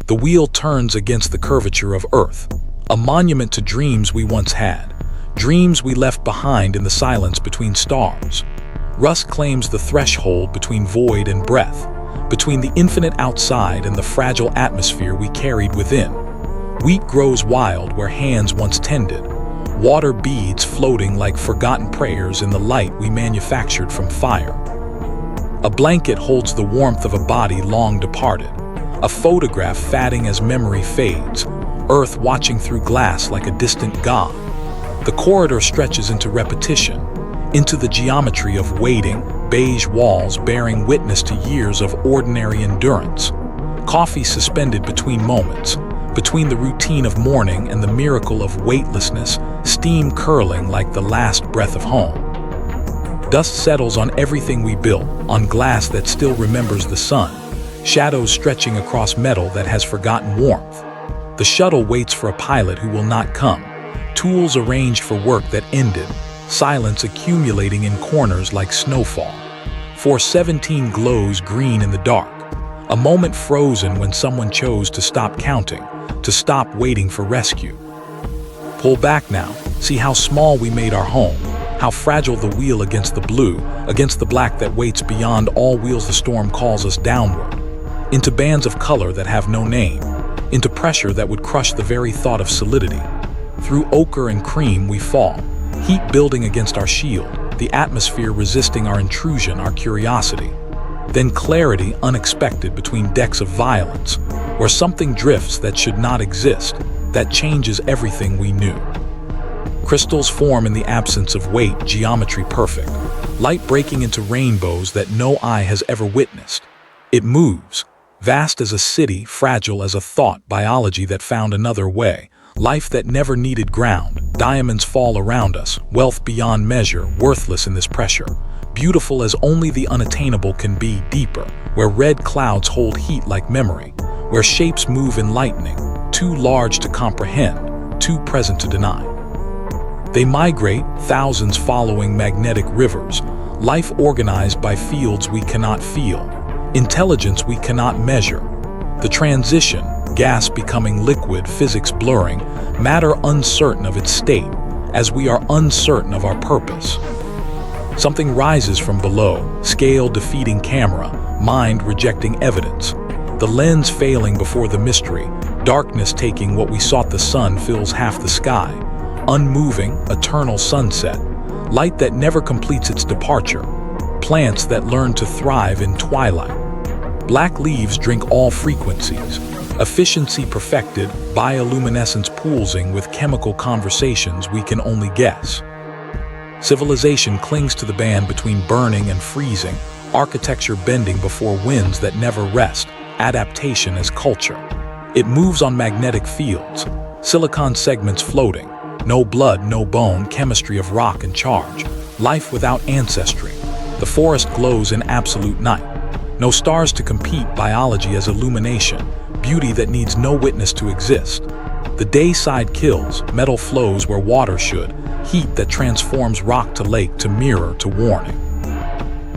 The wheel turns against the curvature of Earth, a monument to dreams we once had, dreams we left behind in the silence between stars. Rust claims the threshold between void and breath, between the infinite outside and the fragile atmosphere we carried within. Wheat grows wild where hands once tended, water beads floating like forgotten prayers in the light we manufactured from fire. A blanket holds the warmth of a body long departed, a photograph fading as memory fades, Earth watching through glass like a distant god. The corridor stretches into repetition, into the geometry of waiting, beige walls bearing witness to years of ordinary endurance. Coffee suspended between moments, between the routine of morning and the miracle of weightlessness, steam curling like the last breath of home. Dust settles on everything we built, on glass that still remembers the sun, shadows stretching across metal that has forgotten warmth. The shuttle waits for a pilot who will not come, tools arranged for work that ended, silence accumulating in corners like snowfall. 417 glows green in the dark, a moment frozen when someone chose to stop counting, to stop waiting for rescue. Pull back now, see how small we made our home, how fragile the wheel against the blue, against the black that waits beyond all wheels. The storm calls us downward, into bands of color that have no name, into pressure that would crush the very thought of solidity. Through ochre and cream we fall, heat building against our shield, the atmosphere resisting our intrusion, our curiosity. Then clarity unexpected between decks of violence, where something drifts that should not exist, that changes everything we knew. Crystals form in the absence of weight, geometry perfect, light breaking into rainbows that no eye has ever witnessed. It moves, vast as a city, fragile as a thought, biology that found another way. Life that never needed ground, diamonds fall around us, wealth beyond measure, worthless in this pressure. Beautiful as only the unattainable can be, deeper, where red clouds hold heat like memory, where shapes move in lightning, too large to comprehend, too present to deny. They migrate, thousands following magnetic rivers, life organized by fields we cannot feel, intelligence we cannot measure. The transition, gas becoming liquid, physics blurring, matter uncertain of its state, as we are uncertain of our purpose. Something rises from below, scale defeating camera, mind rejecting evidence. The lens failing before the mystery, darkness taking what we sought. The sun fills half the sky, unmoving, eternal sunset, light that never completes its departure, plants that learn to thrive in twilight. Black leaves drink all frequencies, efficiency perfected, bioluminescence poolsing with chemical conversations we can only guess. Civilization clings to the band between burning and freezing, architecture bending before winds that never rest, adaptation as culture. It moves on magnetic fields, silicon segments floating, no blood, no bone, chemistry of rock and charge, life without ancestry. The forest glows in absolute night. No stars to compete, biology as illumination, beauty that needs no witness to exist. The day side kills, metal flows where water should, heat that transforms rock to lake, to mirror, to warning.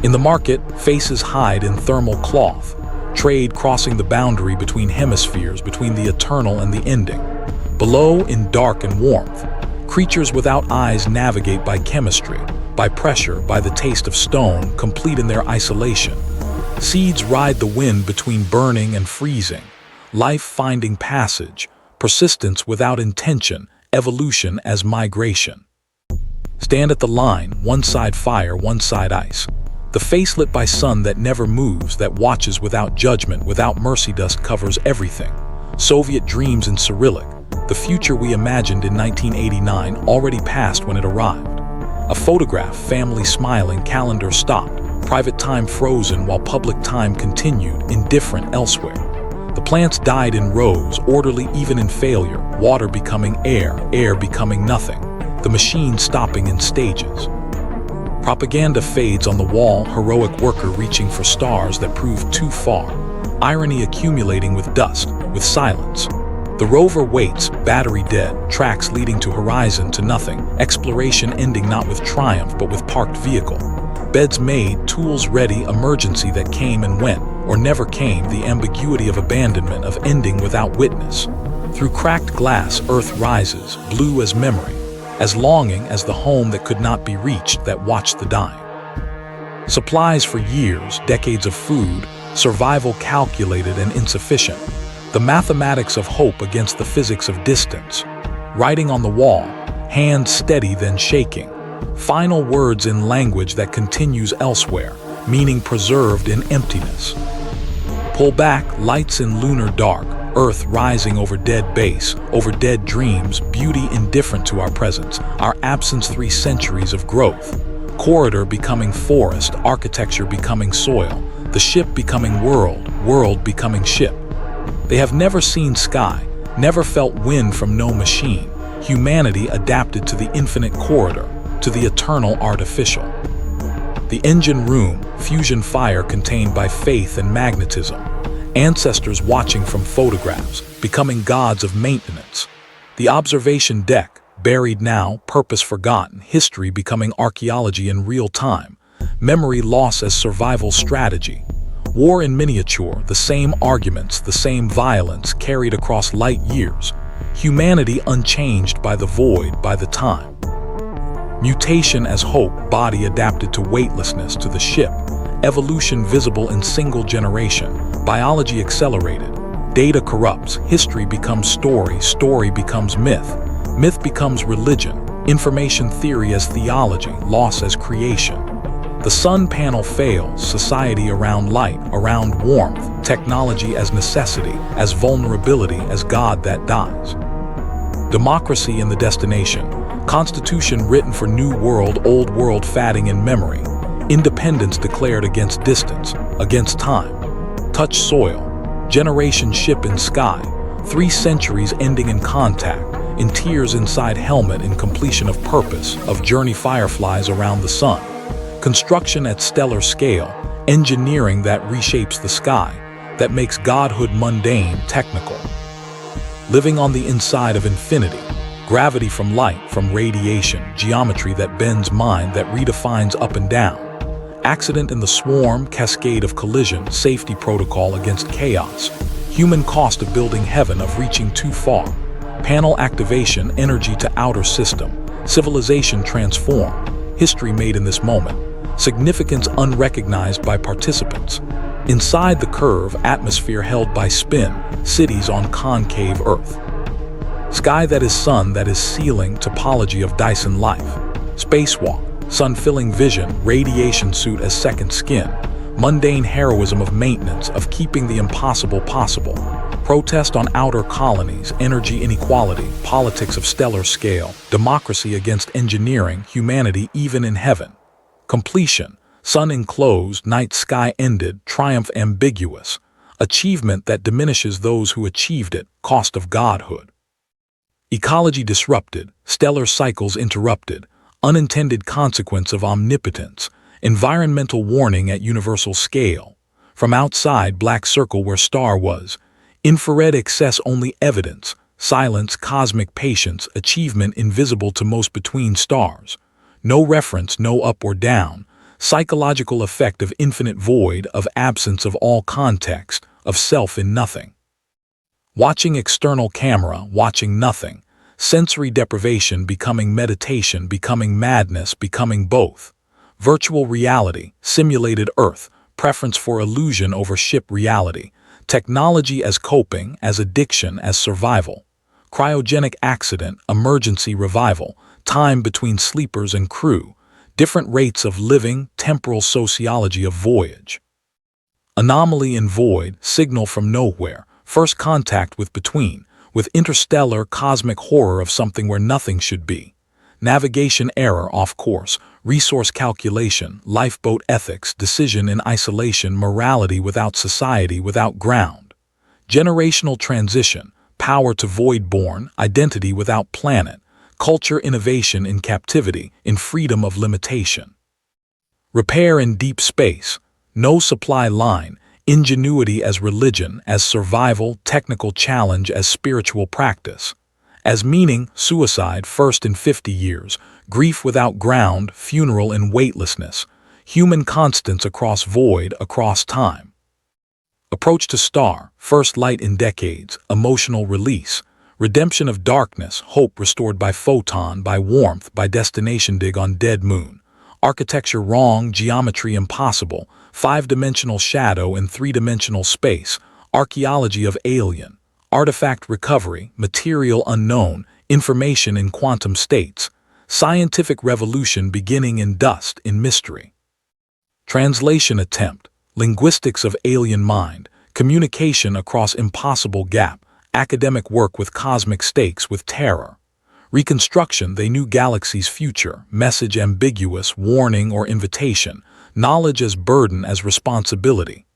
In the market, faces hide in thermal cloth, trade crossing the boundary between hemispheres, between the eternal and the ending. Below, in dark and warmth, creatures without eyes navigate by chemistry, by pressure, by the taste of stone, complete in their isolation. Seeds ride the wind between burning and freezing, life finding passage, persistence without intention, evolution as migration. Stand at the line, one side fire, one side ice. The face lit by sun that never moves, that watches without judgment, without mercy. Dust covers everything. Soviet dreams in Cyrillic, the future we imagined in 1989 already passed when it arrived. A photograph, family smiling, calendar stopped, private time frozen while public time continued, indifferent elsewhere. The plants died in rows, orderly even in failure, water becoming air, air becoming nothing, the machine stopping in stages. Propaganda fades on the wall, heroic worker reaching for stars that proved too far, irony accumulating with dust, with silence. The rover waits, battery dead, tracks leading to horizon, to nothing, exploration ending not with triumph but with parked vehicle. Beds made, tools ready, emergency that came and went, or never came, the ambiguity of abandonment, of ending without witness. Through cracked glass, Earth rises, blue as memory, as longing as the home that could not be reached, that watched the dying. Supplies for years, decades of food, survival calculated and insufficient. The mathematics of hope against the physics of distance. Writing on the wall, hands steady then shaking. Final words in language that continues elsewhere, meaning preserved in emptiness. Pull back, lights in lunar dark, Earth rising over dead base, over dead dreams, beauty indifferent to our presence, our absence, 3 centuries of growth. Corridor becoming forest, architecture becoming soil, the ship becoming world, world becoming ship. They have never seen sky, never felt wind from no machine. Humanity adapted to the infinite corridor, to the eternal artificial. The engine room, fusion fire contained by faith and magnetism. Ancestors watching from photographs, becoming gods of maintenance. The observation deck, buried now, purpose forgotten, history becoming archaeology in real time. Memory loss as survival strategy. War in miniature, the same arguments, the same violence carried across light years. Humanity unchanged by the void, by the time. Mutation as hope, body adapted to weightlessness, to the ship. Evolution visible in single generation. Biology accelerated. Data corrupts. History becomes story. Story becomes myth. Myth becomes religion. Information theory as theology. Loss as creation. The sun panel fails. Society around light, around warmth. Technology as necessity, as vulnerability, as God that dies. Democracy in the destination. Constitution written for new world, old world fading in memory. Independence declared against distance, against time. Touch soil. Generation ship in sky. 3 centuries ending in contact, in tears inside helmet, in completion of purpose, of journey fireflies around the sun. Construction at stellar scale, engineering that reshapes the sky, that makes godhood mundane, technical. Living on the inside of infinity. Gravity from light, from radiation, geometry that bends mind, that redefines up and down. Accident in the swarm, cascade of collision, safety protocol against chaos. Human cost of building heaven, of reaching too far. Panel activation, energy to outer system. Civilization transformed. History made in this moment. Significance unrecognized by participants. Inside the curve, atmosphere held by spin, cities on concave Earth. Sky that is sun, that is ceiling, topology of Dyson life. Spacewalk, sun-filling vision, radiation suit as second skin. Mundane heroism of maintenance, of keeping the impossible possible. Protest on outer colonies, energy inequality, politics of stellar scale, democracy against engineering, humanity even in heaven. Completion, sun enclosed, night sky ended, triumph ambiguous. Achievement that diminishes those who achieved it, cost of godhood. Ecology disrupted, stellar cycles interrupted, unintended consequence of omnipotence, environmental warning at universal scale. From outside, black circle where star was. Infrared excess only evidence, silence, cosmic patience, achievement invisible to most between stars. No reference, no up or down. Psychological effect of infinite void, of absence of all context, of self in nothing. Watching external camera, watching nothing. Sensory deprivation becoming meditation, becoming madness, becoming both. Virtual reality, simulated Earth, preference for illusion over ship reality. Technology as coping, as addiction, as survival. Cryogenic accident, emergency revival. Time between sleepers and crew. Different rates of living, temporal sociology of voyage. Anomaly in void, signal from nowhere. First contact with between. With interstellar cosmic horror of something where nothing should be. Navigation error off course, resource calculation, lifeboat ethics, decision in isolation, morality without society, without ground. Generational transition, power to void-born, identity without planet, culture innovation in captivity, in freedom of limitation. Repair in deep space, no supply line, ingenuity as religion, as survival, technical challenge as spiritual practice. As meaning, suicide first in 50 years, grief without ground, funeral in weightlessness, human constants across void, across time. Approach to star, first light in decades, emotional release. Redemption of darkness, hope restored by photon, by warmth, by destination dig on dead moon. Architecture wrong, geometry impossible, five-dimensional shadow in three-dimensional space. Archaeology of alien. Artifact recovery, material unknown, information in quantum states. Scientific revolution beginning in dust, in mystery. Translation attempt. Linguistics of alien mind. Communication across impossible gap. Academic work with cosmic stakes with terror. Reconstruction, they knew galaxy's future, message ambiguous, warning or invitation, knowledge as burden as responsibility.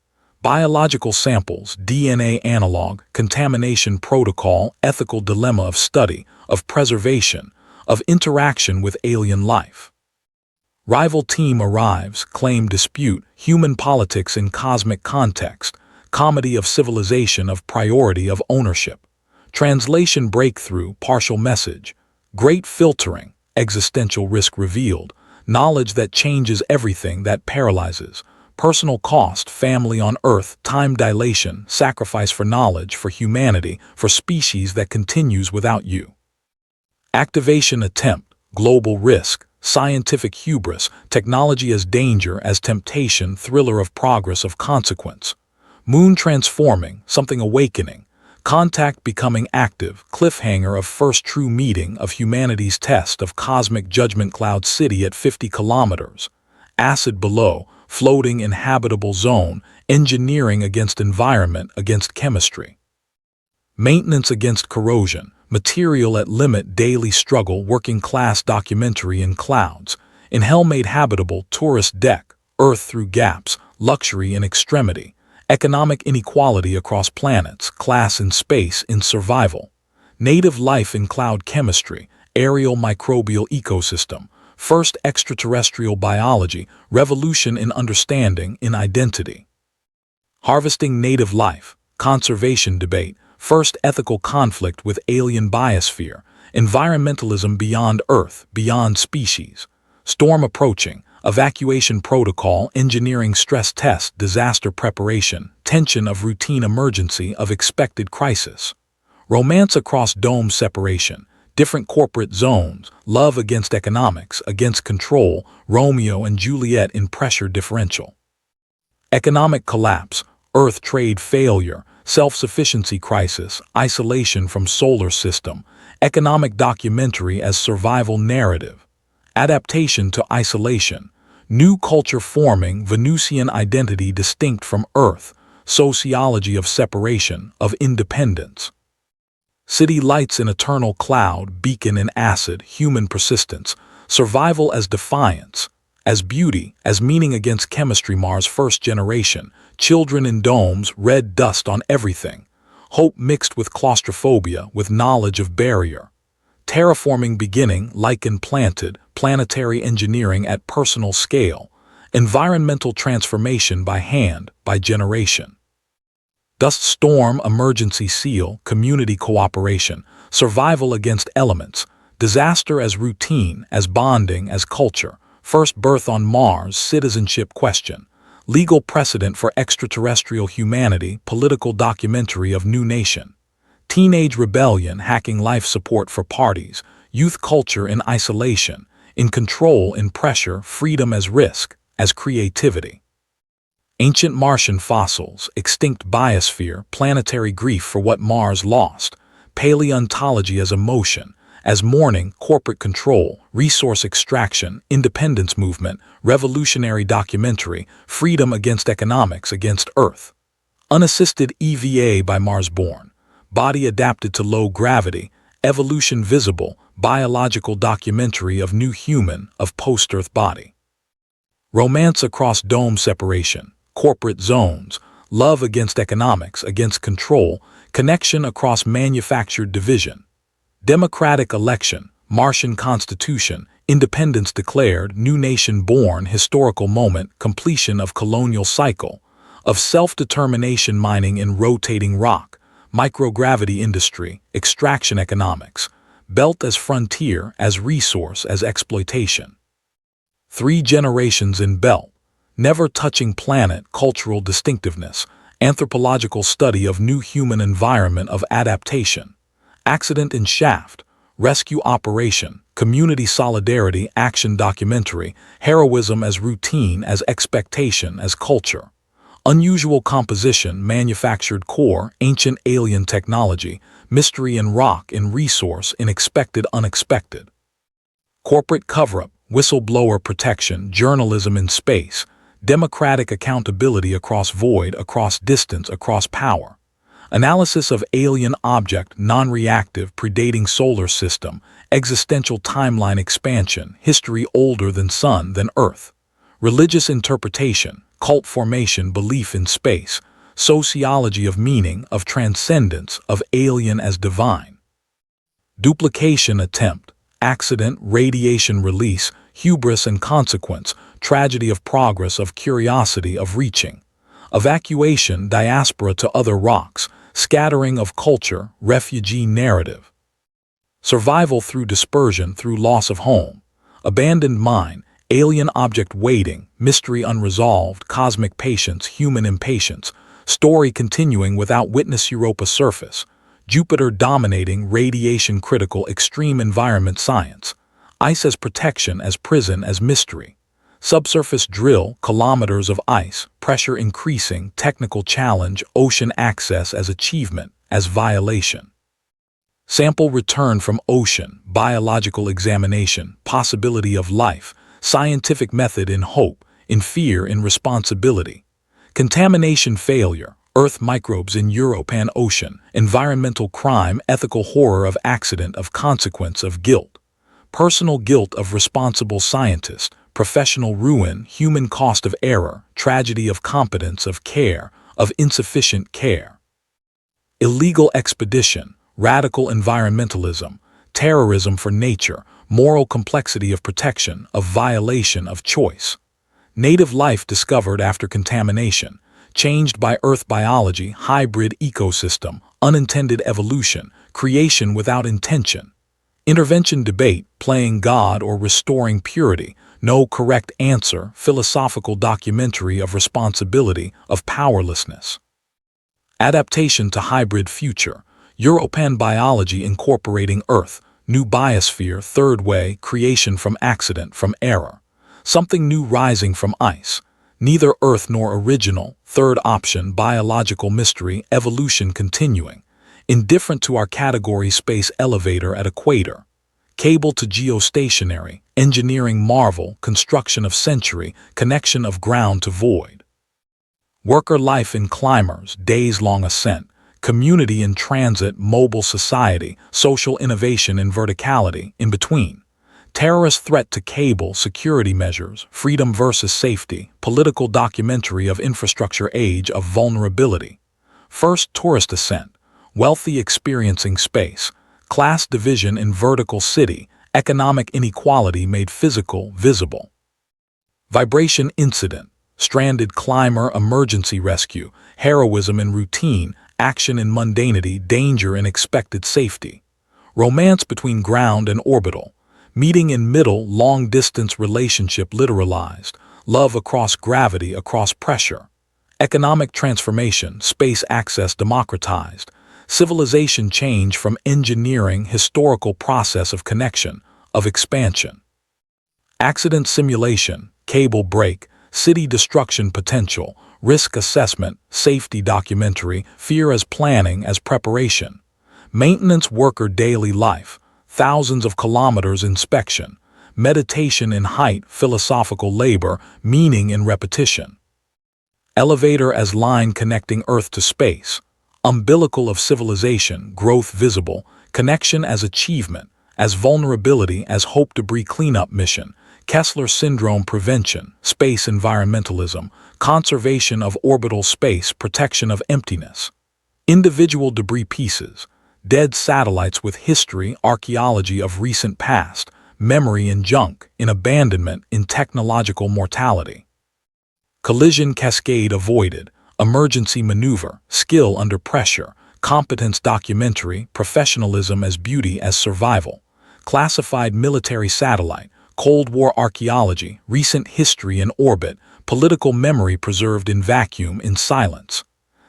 Biological samples, DNA analog, contamination protocol, ethical dilemma of study, of preservation, of interaction with alien life. Rival team arrives, claim dispute, human politics in cosmic context, comedy of civilization of priority of ownership. Translation breakthrough, partial message. Great filtering, existential risk revealed, knowledge that changes everything, that paralyzes. Personal cost, family on Earth, time dilation, sacrifice for knowledge, for humanity, for species that continues without you. Activation attempt, global risk, scientific hubris, technology as danger, as temptation, thriller of progress, of consequence. Moon transforming, something awakening. Contact becoming active, cliffhanger of first true meeting, of humanity's test, of cosmic judgment cloud city at 50 kilometers. Acid below, floating inhabitable zone, engineering against environment, against chemistry. Maintenance against corrosion, material at limit, daily struggle, working class documentary in clouds. In hell made habitable, tourist deck, earth through gaps, luxury in extremity. Economic inequality across planets, class in space, in survival. Native life in cloud chemistry, aerial microbial ecosystem. First extraterrestrial biology, revolution in understanding, in identity. Harvesting native life, conservation debate, first ethical conflict with alien biosphere, environmentalism beyond Earth, beyond species. Storm approaching, evacuation protocol, engineering stress test, disaster preparation, tension of routine emergency, of expected crisis. Romance across dome separation, different corporate zones, love against economics, against control, Romeo and Juliet in pressure differential. Economic collapse, Earth trade failure, self-sufficiency crisis, isolation from solar system, economic documentary as survival narrative. Adaptation to isolation, new culture forming, Venusian identity distinct from Earth, sociology of separation, of independence. City lights in eternal cloud, beacon in acid, human persistence, survival as defiance, as beauty, as meaning against chemistry, Mars first generation, children in domes, red dust on everything, hope mixed with claustrophobia, with knowledge of barrier. Terraforming beginning, lichen planted, planetary engineering at personal scale, environmental transformation by hand, by generation. Dust storm, emergency seal, community cooperation, survival against elements, disaster as routine, as bonding, as culture, first birth on Mars, citizenship question, legal precedent for extraterrestrial humanity, political documentary of new nation. Teenage rebellion, hacking life support for parties, youth culture in isolation, in control, in pressure, freedom as risk, as creativity. Ancient Martian fossils, extinct biosphere, planetary grief for what Mars lost, paleontology as emotion, as mourning, corporate control, resource extraction, independence movement, revolutionary documentary, freedom against economics, against Earth. Unassisted EVA by Mars-born. Body adapted to low gravity, evolution visible, biological documentary of new human, of post-Earth body. Romance across dome separation, corporate zones, love against economics, against control, connection across manufactured division. Democratic election, Martian constitution, independence declared, new nation born, historical moment, completion of colonial cycle, of self-determination mining in rotating rock, microgravity industry, extraction economics, belt as frontier, as resource, as exploitation. 3 generations in belt, never touching planet, cultural distinctiveness, anthropological study of new human environment of adaptation. Accident in shaft, rescue operation, community solidarity action documentary, heroism as routine as expectation as culture. Unusual composition, manufactured core, ancient alien technology, mystery in rock in resource, expected unexpected. Corporate cover-up, whistleblower protection, journalism in space, democratic accountability across void, across distance, across power. Analysis of alien object, non-reactive, predating solar system, existential timeline expansion, history older than sun than earth. Religious interpretation, cult formation, belief in space, sociology of meaning, of transcendence, of alien as divine. Duplication attempt, accident, radiation release, hubris and consequence, tragedy of progress, of curiosity, of reaching. Evacuation, diaspora to other rocks, scattering of culture, refugee narrative. Survival through dispersion, through loss of home. Abandoned mine, alien object waiting, mystery unresolved, cosmic patience, human impatience, story continuing without witness, Europa surface, Jupiter dominating, radiation critical, extreme environment science, ice as protection, as prison, as mystery, subsurface drill, kilometers of ice, pressure increasing, technical challenge, ocean access as achievement, as violation. Sample return from ocean, biological examination, possibility of life, scientific method in hope, in fear, in responsibility. Contamination failure, earth microbes in European ocean, environmental crime, ethical horror of accident, of consequence, of guilt. Personal guilt of responsible scientist, professional ruin, human cost of error, tragedy of competence, of care, of insufficient care. Illegal expedition, radical environmentalism, terrorism for nature, moral complexity of protection, of violation of choice. Native life discovered after contamination, changed by earth biology, hybrid ecosystem, unintended evolution, creation without intention. Intervention debate, playing God or restoring purity, no correct answer, philosophical documentary of responsibility, of powerlessness. Adaptation to hybrid future, European biology incorporating Earth, new biosphere, third way, creation from accident, from error. Something new rising from ice. Neither Earth nor original, third option, biological mystery, evolution continuing. Indifferent to our category, space elevator at equator. Cable to geostationary, engineering marvel, construction of century, connection of ground to void. Worker life in climbers, days-long ascent, community in transit, mobile society, social innovation in verticality, in between. Terrorist threat to cable, security measures, freedom versus safety, political documentary of infrastructure age of vulnerability. First tourist ascent, wealthy experiencing space, class division in vertical city, economic inequality made physical, visible. Vibration incident, stranded climber, emergency rescue, heroism in routine, action in mundanity, danger in expected safety. Romance between ground and orbital, meeting in middle, long-distance relationship literalized, love across gravity, across pressure. Economic transformation, space access democratized, civilization change from engineering, historical process of connection, of expansion. Accident simulation, cable break, city destruction potential, risk assessment, safety documentary, fear as planning, as preparation. Maintenance worker daily life, thousands of kilometers inspection, meditation in height, philosophical labor, meaning in repetition. Elevator as line connecting Earth to space, umbilical of civilization, growth visible, connection as achievement, as vulnerability, as hope debris cleanup mission, Kessler syndrome prevention, space environmentalism, conservation of orbital space, protection of emptiness. Individual debris pieces, dead satellites with history, archaeology of recent past, memory in junk, in abandonment, in technological mortality. Collision cascade avoided, emergency maneuver, skill under pressure, competence documentary, professionalism as beauty as survival. Classified military satellite, Cold War archaeology, recent history in orbit, political memory preserved in vacuum, in silence.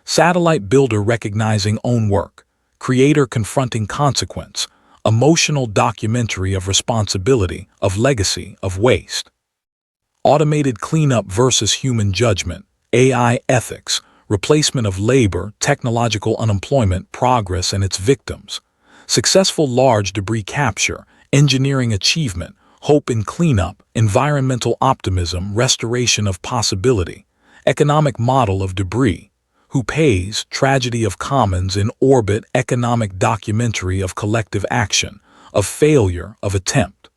Satellite builder recognizing own work, creator confronting consequence, emotional documentary of responsibility, of legacy, of waste. Automated cleanup versus human judgment, AI ethics, replacement of labor, technological unemployment, progress and its victims. Successful large debris capture, engineering achievement, hope in cleanup, environmental optimism, restoration of possibility, economic model of debris, who pays, tragedy of commons in orbit, economic documentary of collective action, of failure, of attempt.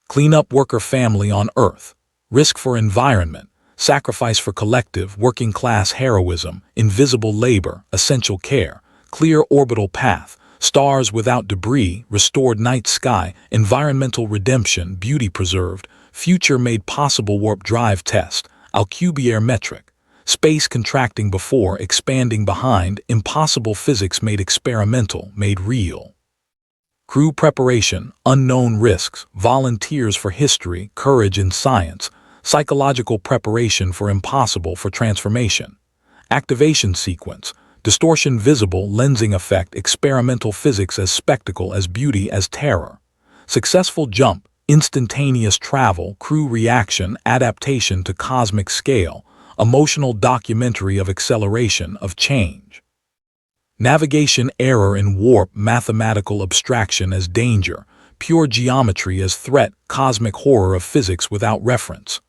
Cleanup worker family on Earth, risk for environment, sacrifice for collective, working class heroism, invisible labor, essential care, clear orbital path, stars without debris, restored night sky, environmental redemption, beauty preserved, future made possible warp drive test, Alcubierre metric, space contracting before, expanding behind, impossible physics made experimental, made real. Crew preparation, unknown risks, volunteers for history, courage in science, psychological preparation for impossible for transformation. Activation sequence, distortion visible, lensing effect, experimental physics as spectacle, as beauty, as terror. Successful jump, instantaneous travel, crew reaction, adaptation to cosmic scale, emotional documentary of acceleration, of change. Navigation error in warp, mathematical abstraction as danger, pure geometry as threat, cosmic horror of physics without reference.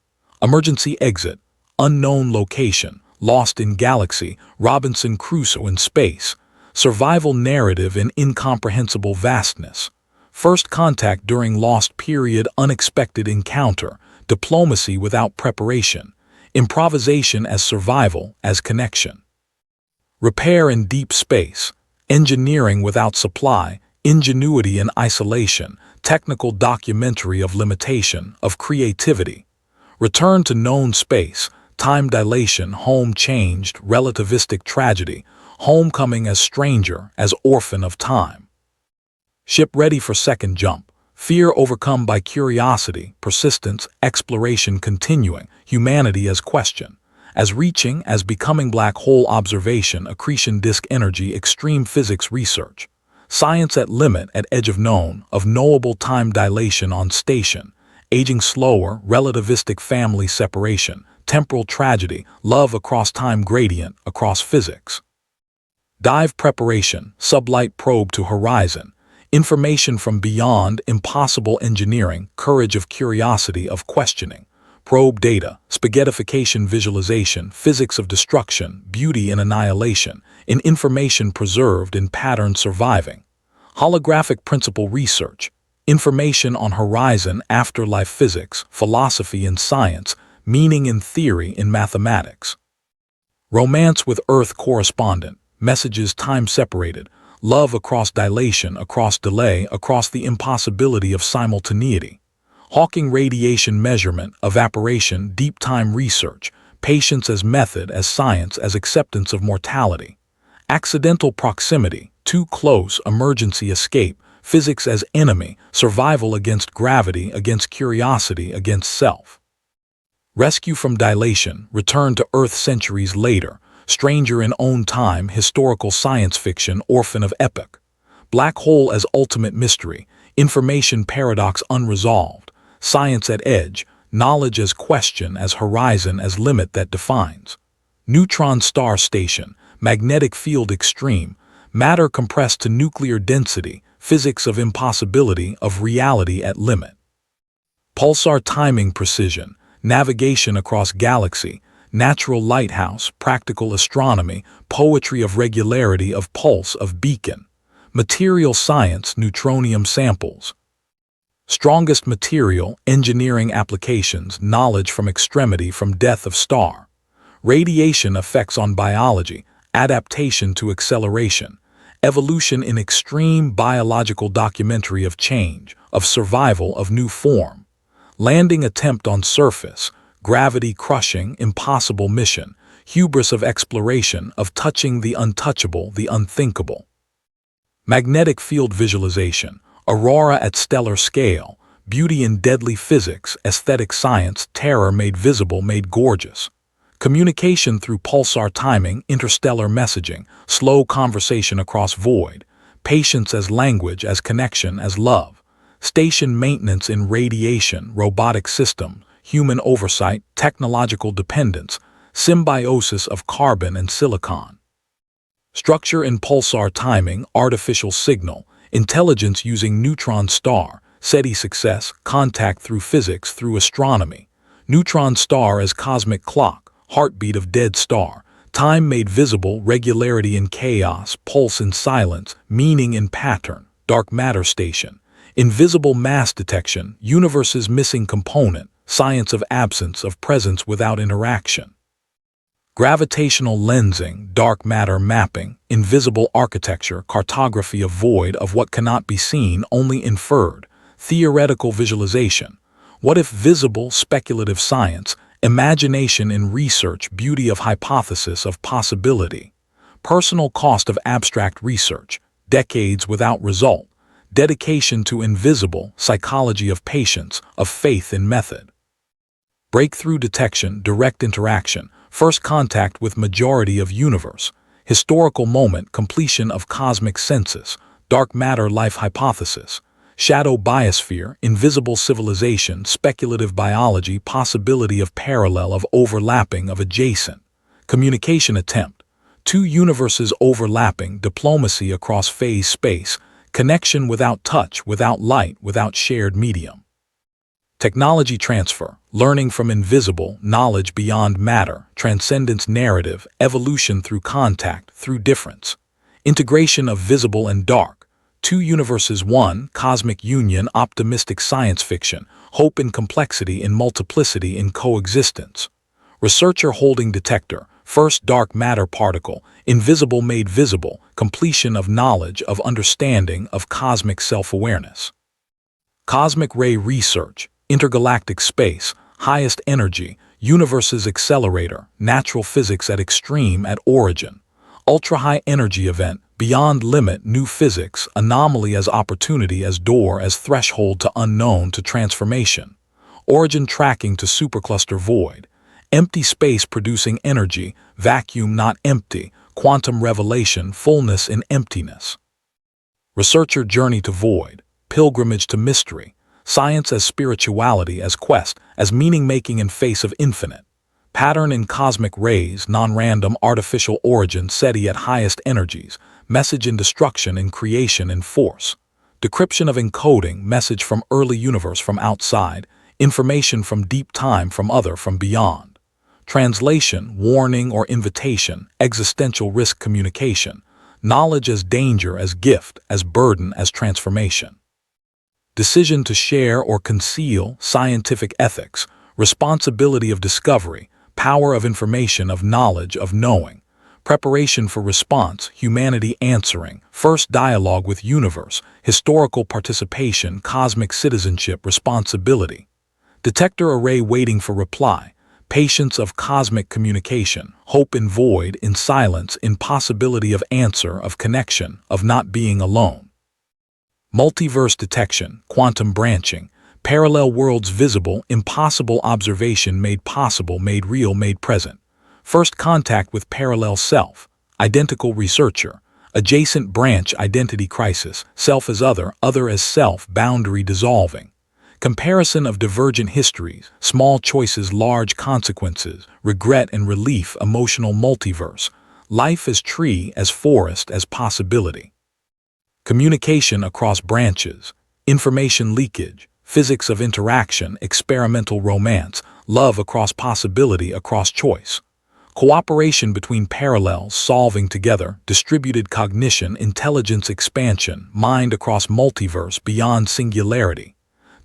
Emergency exit, unknown location, lost in galaxy, Robinson Crusoe in space, survival narrative in incomprehensible vastness. First contact during lost period, unexpected encounter, diplomacy without preparation, improvisation as survival, as connection. Repair in deep space, engineering without supply, ingenuity in isolation, technical documentary of limitation, of creativity. Return to known space, time dilation, home changed, relativistic tragedy, homecoming as stranger, as orphan of time. Ship ready for second jump, fear overcome by curiosity, persistence, exploration continuing, humanity as question, as reaching, as becoming black hole observation, accretion disk energy, extreme physics research, science at limit, at edge of known, of knowable time dilation on station, aging slower, relativistic family separation, temporal tragedy, love across time gradient, across physics. Dive preparation, sublight probe to horizon, information from beyond, impossible engineering, courage of curiosity, of questioning. Probe data, spaghettification visualization, physics of destruction, beauty in annihilation, in information preserved in pattern surviving. Holographic principle research, information on horizon, afterlife physics, philosophy in science, meaning in theory in mathematics. Romance with Earth correspondent, messages time separated, love across dilation, across delay, across the impossibility of simultaneity. Hawking radiation measurement, evaporation, deep time research, patience as method, as science, as acceptance of mortality. Accidental proximity, too close, emergency escape, physics as enemy, survival against gravity, against curiosity, against self. Rescue from dilation, return to Earth centuries later, stranger in own time, historical science fiction, orphan of epoch. Black hole as ultimate mystery, information paradox unresolved, science at edge, knowledge as question, as horizon, as limit that defines. Neutron star station, magnetic field extreme, matter compressed to nuclear density, physics of impossibility, of reality at limit. Pulsar timing precision, navigation across galaxy, natural lighthouse, practical astronomy, poetry of regularity, of pulse, of beacon. Material science, neutronium samples. Strongest material, engineering applications, knowledge from extremity, from death of star. Radiation effects on biology, adaptation to acceleration. Evolution in extreme biological documentary of change, of survival, of new form. Landing attempt on surface, gravity crushing, impossible mission, hubris of exploration, of touching the untouchable, the unthinkable. Magnetic field visualization, aurora at stellar scale, beauty in deadly physics, aesthetic science, terror made visible, made gorgeous. Communication through pulsar timing, interstellar messaging, slow conversation across void, patience as language, as connection, as love, station maintenance in radiation, robotic system, human oversight, technological dependence, symbiosis of carbon and silicon. Structure in pulsar timing, artificial signal, intelligence using neutron star, SETI success, contact through physics, through astronomy, neutron star as cosmic clock, heartbeat of dead star, time made visible, regularity in chaos, pulse in silence, meaning in pattern, dark matter station, invisible mass detection, universe's missing component, science of absence, of presence without interaction. Gravitational lensing, dark matter mapping, invisible architecture, cartography of void, of what cannot be seen, only inferred, theoretical visualization. What if visible, speculative science, imagination in research, beauty of hypothesis, of possibility, personal cost of abstract research, decades without result, dedication to invisible, psychology of patience, of faith in method. Breakthrough detection, direct interaction, first contact with majority of universe, historical moment, completion of cosmic census, dark matter life hypothesis, shadow biosphere, invisible civilization, speculative biology, possibility of parallel, of overlapping, of adjacent, communication attempt, two universes overlapping, diplomacy across phase space, connection without touch, without light, without shared medium. Technology transfer, learning from invisible, knowledge beyond matter, transcendence narrative, evolution through contact, through difference, integration of visible and dark, two universes one, cosmic union, optimistic science fiction, hope in complexity, in multiplicity, in coexistence. Researcher holding detector, first dark matter particle, invisible made visible, completion of knowledge, of understanding, of cosmic self-awareness. Cosmic ray research, intergalactic space, highest energy, universe's accelerator, natural physics at extreme, at origin, ultra-high energy event, beyond limit, new physics, anomaly as opportunity, as door, as threshold to unknown, to transformation, origin tracking to supercluster void, empty space producing energy, vacuum not empty, quantum revelation, fullness in emptiness. Researcher journey to void, pilgrimage to mystery, science as spirituality, as quest, as meaning-making in face of infinite, pattern in cosmic rays, non-random artificial origin, SETI at highest energies, message in destruction, in creation, in force, decryption of encoding, message from early universe, from outside, information from deep time, from other, from beyond, translation, warning or invitation, existential risk communication, knowledge as danger, as gift, as burden, as transformation. Decision to share or conceal, scientific ethics, responsibility of discovery, power of information, of knowledge, of knowing, preparation for response, humanity answering, first dialogue with universe, historical participation, cosmic citizenship, responsibility, detector array waiting for reply, patience of cosmic communication, hope in void, in silence, in possibility of answer, of connection, of not being alone. Multiverse detection, quantum branching, parallel worlds visible, impossible observation made possible, made real, made present. First contact with parallel self, identical researcher, adjacent branch, identity crisis, self as other, other as self, boundary dissolving. Comparison of divergent histories, small choices, large consequences, regret and relief, emotional multiverse, life as tree, as forest, as possibility. Communication across branches, information leakage, physics of interaction, experimental romance, love across possibility, across choice. Cooperation between parallels, solving together, distributed cognition, intelligence expansion, mind across multiverse, beyond singularity.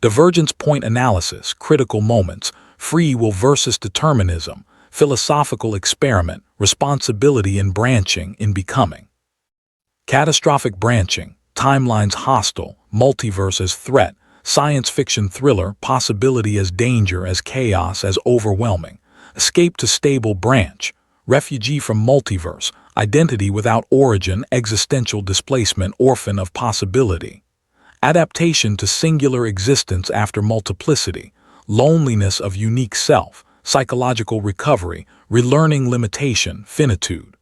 Divergence point analysis, critical moments, free will versus determinism, philosophical experiment, responsibility in branching, in becoming. Catastrophic branching, timelines hostile, multiverse as threat, science fiction thriller, possibility as danger, as chaos, as overwhelming, escape to stable branch, refugee from multiverse, identity without origin, existential displacement, orphan of possibility, adaptation to singular existence after multiplicity, loneliness of unique self, psychological recovery, relearning limitation, finitude.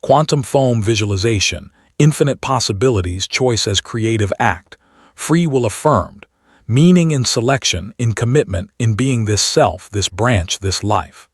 Quantum foam visualization, infinite possibilities, choice as creative act, free will affirmed, meaning in selection, in commitment, in being this self, this branch, this life.